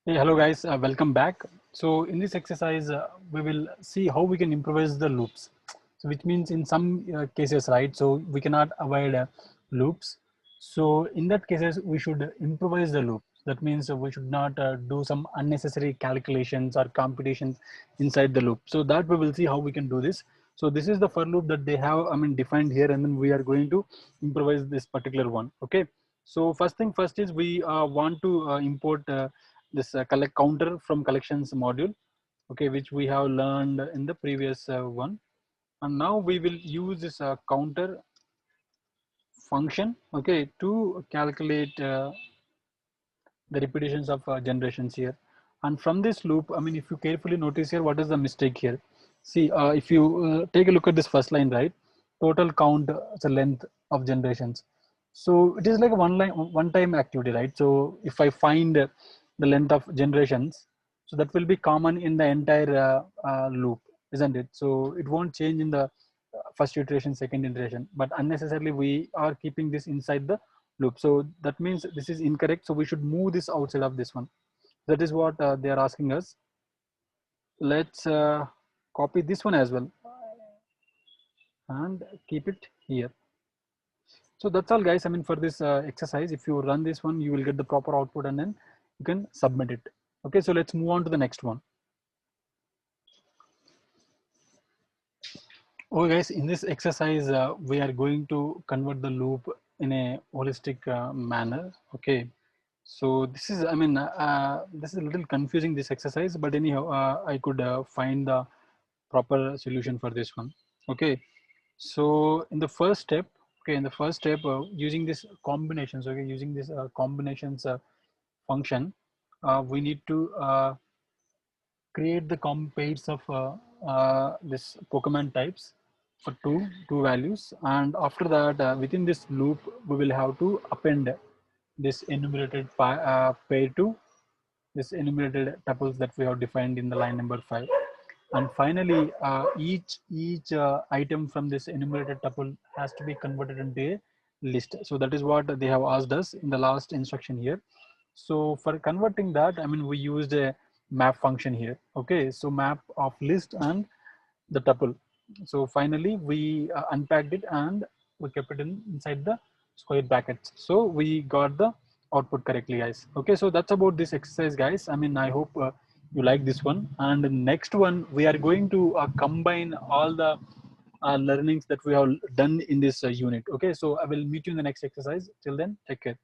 Hey, hello guys, welcome back. So in this exercise, we will see how we can improvise the loops. So which means in some cases, right? So we cannot avoid loops. So in that cases, we should improvise the loop. That means we should not do some unnecessary calculations or computations inside the loop. So that we will see how we can do this. So this is the for loop that they have, defined here, and then we are going to improvise this particular one. Okay. So first thing first is we want to import this collect counter from collections module, okay, which we have learned in the previous one. And now we will use this counter function, okay, to calculate the repetitions of generations here. And from this loop, if you carefully notice here, what is the mistake here? See, if you take a look at this first line, right? Total count the length of generations. So it is like a one-time activity, right? So if I find the length of generations, so that will be common in the entire loop, isn't it? So it won't change in the first iteration, second iteration, but unnecessarily we are keeping this inside the loop. So that means this is incorrect. So we should move this outside of this one. That is what they are asking us. Let's copy this one as well and keep it here. So that's all guys. For this exercise, if you run this one, you will get the proper output and then you can submit it. Okay, so let's move on to the next one. Okay guys, in this exercise, we are going to convert the loop in a holistic manner. Okay, so this is, this is a little confusing, this exercise, but anyhow, I could find the proper solution for this one. Okay, so in the first step, using this combinations, okay, using this combinations function, we need to create the pairs of this Pokemon types for two values, and after that, within this loop, we will have to append this enumerated pair to this enumerated tuples that we have defined in the line number 5. And finally, each item from this enumerated tuple has to be converted into a list. So that is what they have asked us in the last instruction here. So for converting that, we used a map function here. Okay, so map of list and the tuple. So finally, we unpacked it and we kept it inside the square brackets. So we got the output correctly, guys. Okay, so that's about this exercise, guys. I hope you like this one. And the next one, we are going to combine all the learnings that we have done in this unit. Okay, so I will meet you in the next exercise. Till then, take care.